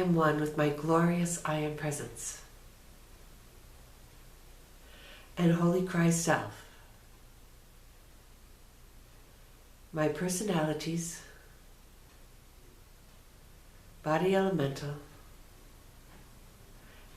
am one with my glorious I Am presence and Holy Christ Self. My personalities, body elemental,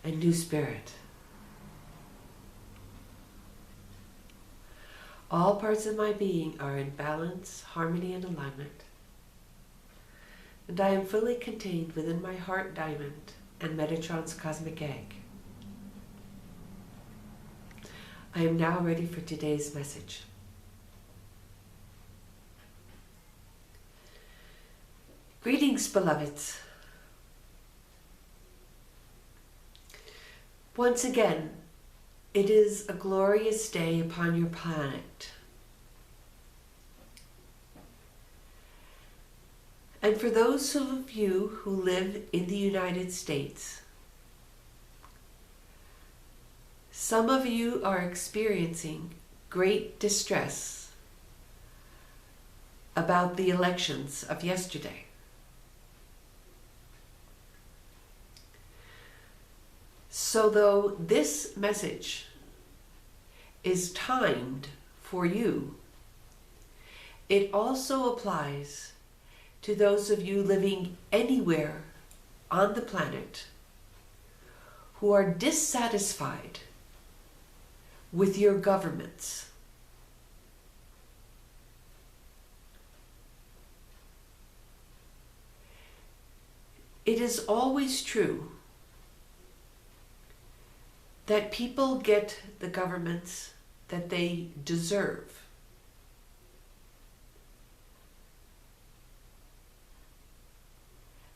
and new spirit. All parts of my being are in balance, harmony, and alignment. And I am fully contained within my heart diamond and Metatron's cosmic egg. I am now ready for today's message. Greetings, beloveds. Once again, it is a glorious day upon your planet. And for those of you who live in the United States, some of you are experiencing great distress about the elections of yesterday. So though this message is timed for you, it also applies to those of you living anywhere on the planet who are dissatisfied with your governments. It is always true that people get the governments that they deserve.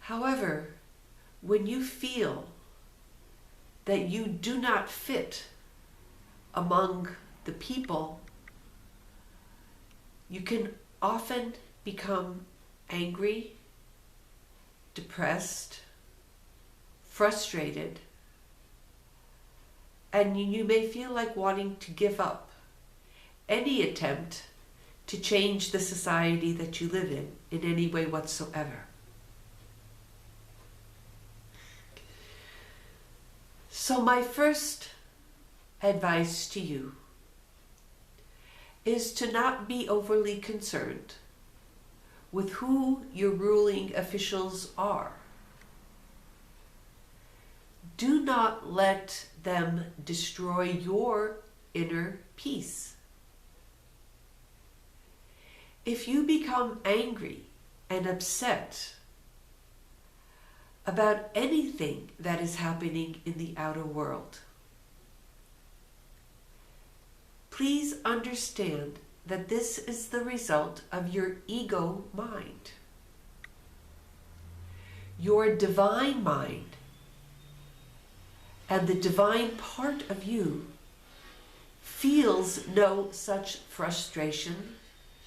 However, when you feel that you do not fit among the people, you can often become angry, depressed, frustrated, and you may feel like wanting to give up any attempt to change the society that you live in any way whatsoever. So my first advice to you is to not be overly concerned with who your ruling officials are. Do not let them destroy your inner peace. If you become angry and upset about anything that is happening in the outer world, please understand that this is the result of your ego mind. Your divine mind and the divine part of you feels no such frustration,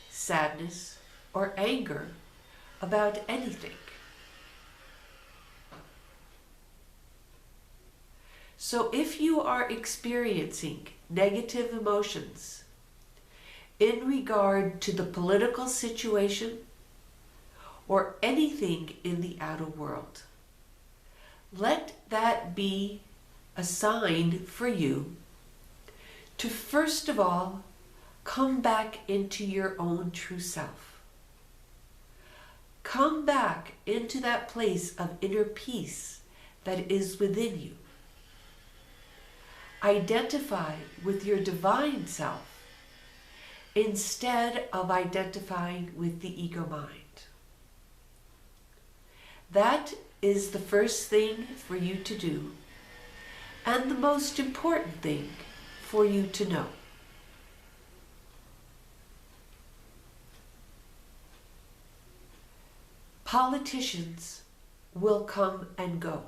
sadness, or anger about anything. So if you are experiencing negative emotions in regard to the political situation or anything in the outer world, let that be a sign for you to first of all come back into your own true self. Come back into that place of inner peace that is within you. Identify with your divine self instead of identifying with the ego mind. That is the first thing for you to do, and the most important thing for you to know. Politicians will come and go.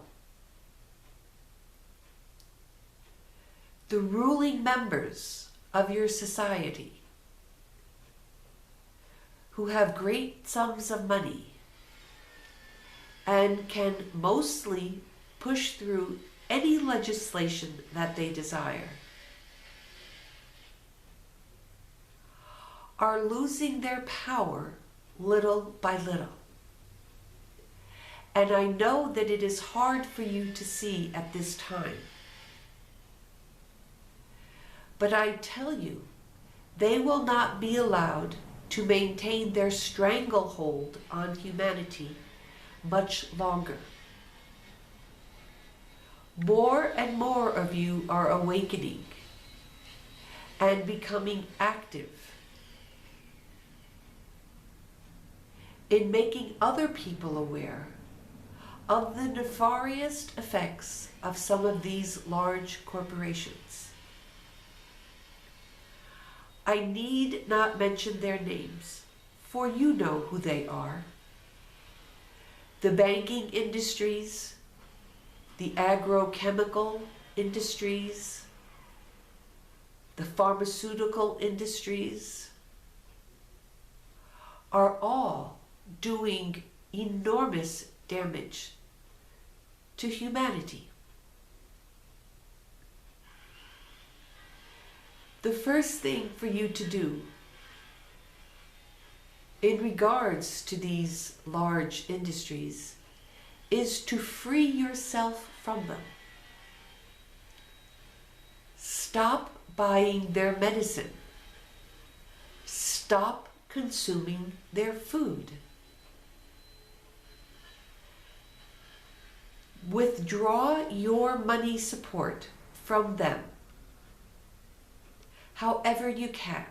The ruling members of your society who have great sums of money and can mostly push through any legislation that they desire are losing their power little by little. And I know that it is hard for you to see at this time. But I tell you, they will not be allowed to maintain their stranglehold on humanity much longer. More and more of you are awakening and becoming active in making other people aware of the nefarious effects of some of these large corporations. I need not mention their names, for you know who they are. The banking industries, the agrochemical industries, the pharmaceutical industries are all doing enormous damage to humanity. The first thing for you to do in regards to these large industries is to free yourself from them. Stop buying their medicine. Stop consuming their food. Withdraw your money support from them, however you can.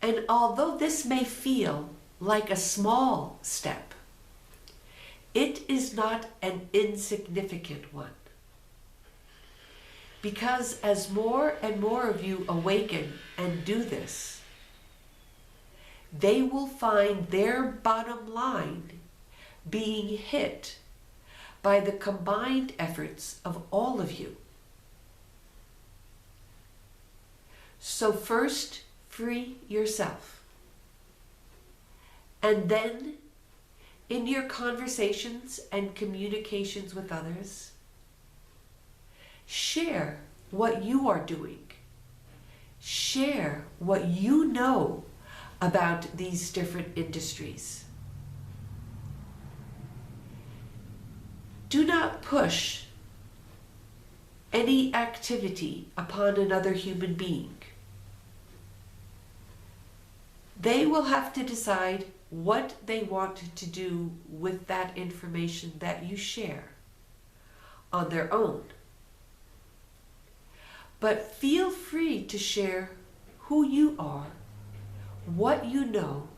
And although this may feel like a small step, it is not an insignificant one. Because as more and more of you awaken and do this, they will find their bottom line being hit by the combined efforts of all of you. So first, free yourself. And then, in your conversations and communications with others, share what you are doing. Share what you know about these different industries. Do not push any activity upon another human being. They will have to decide what they want to do with that information that you share on their own. But feel free to share who you are, what you know,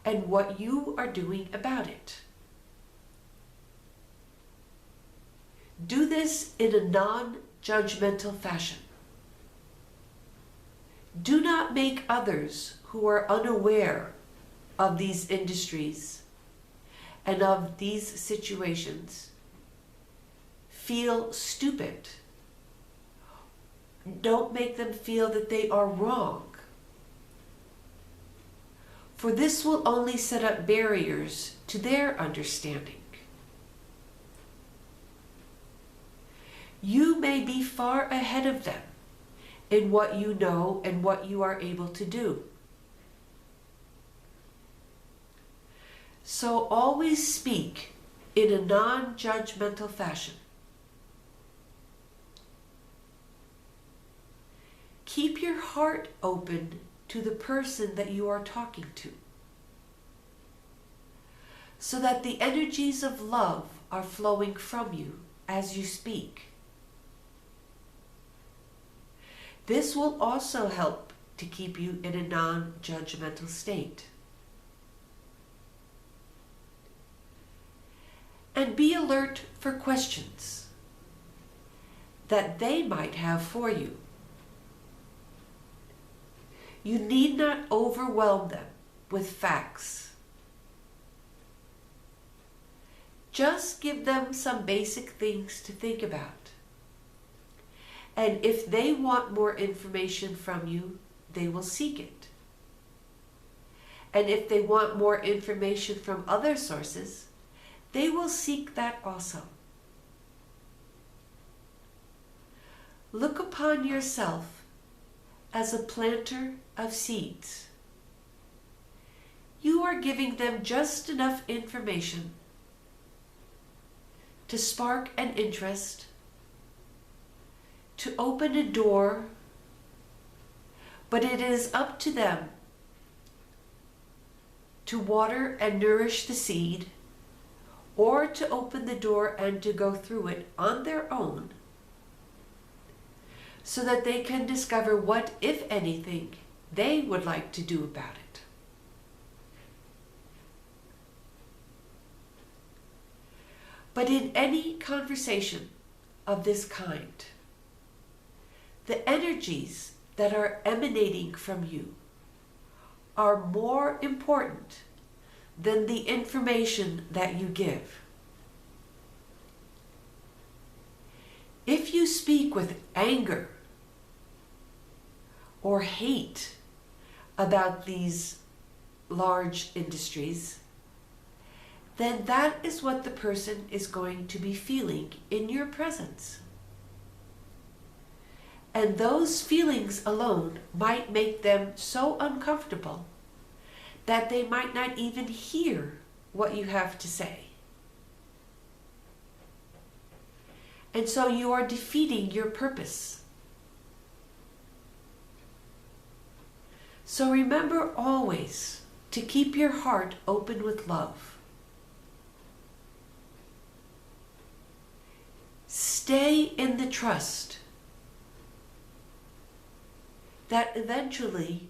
and what you are doing about it. Do this in a non-judgmental fashion. Do not make others who are unaware of these industries and of these situations feel stupid. Don't make them feel that they are wrong. For this will only set up barriers to their understanding. You may be far ahead of them in what you know and what you are able to do. So always speak in a non-judgmental fashion. Keep your heart open to the person that you are talking to, so that the energies of love are flowing from you as you speak. This will also help to keep you in a non-judgmental state. And be alert for questions that they might have for you. You need not overwhelm them with facts. Just give them some basic things to think about. And if they want more information from you, they will seek it. And if they want more information from other sources, they will seek that also. Look upon yourself as a planter of seeds. you are giving them just enough information to spark an interest, to open a door, but it is up to them to water and nourish the seed, or to open the door and to go through it on their own, so that they can discover what, if anything, they would like to do about it. But in any conversation of this kind, the energies that are emanating from you are more important than the information that you give. If you speak with anger or hate about these large industries, then that is what the person is going to be feeling in your presence. And those feelings alone might make them so uncomfortable that they might not even hear what you have to say. And so you are defeating your purpose. So remember always to keep your heart open with love. Stay in the trust that eventually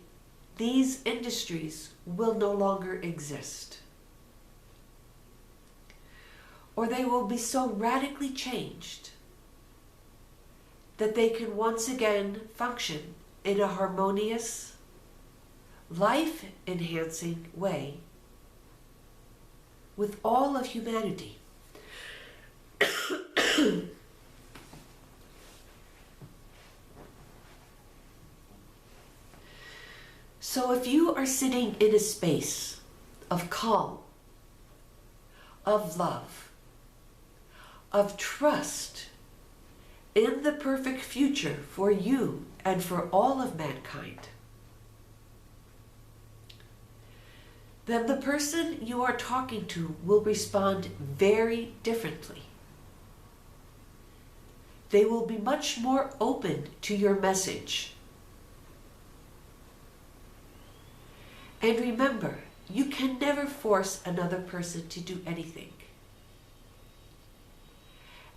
these industries will no longer exist, or they will be so radically changed that they can once again function in a harmonious, life-enhancing way with all of humanity. So if you are sitting in a space of calm, of love, of trust in the perfect future for you and for all of mankind, then the person you are talking to will respond very differently. They will be much more open to your message. And remember, you can never force another person to do anything.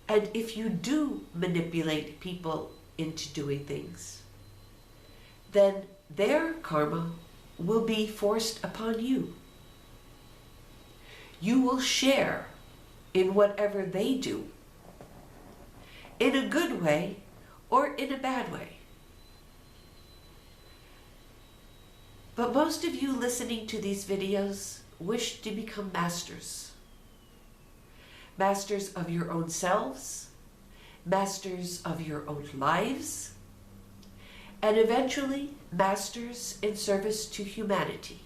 And if you do manipulate people into doing things, then their karma will be forced upon you. You will share in whatever they do, in a good way or in a bad way. But most of you listening to these videos wish to become masters. Masters of your own selves, masters of your own lives, and eventually masters in service to humanity.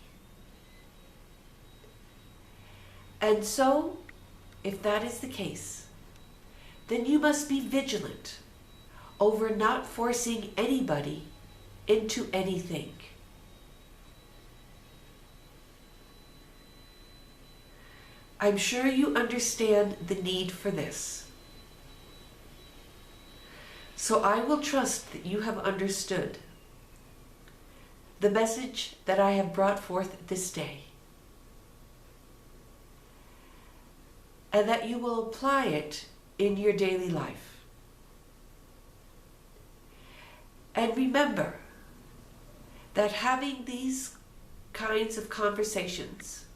And so, if that is the case, then you must be vigilant over not forcing anybody into anything. I'm sure you understand the need for this. So I will trust that you have understood the message that I have brought forth this day, and that you will apply it in your daily life. And remember that having these kinds of conversations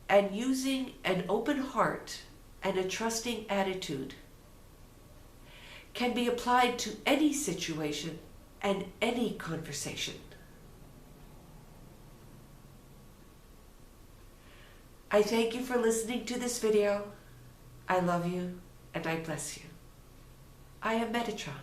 and using an open heart and a trusting attitude can be applied to any situation and any conversation. I thank you for listening to this video. I love you and I bless you. I am Metatron.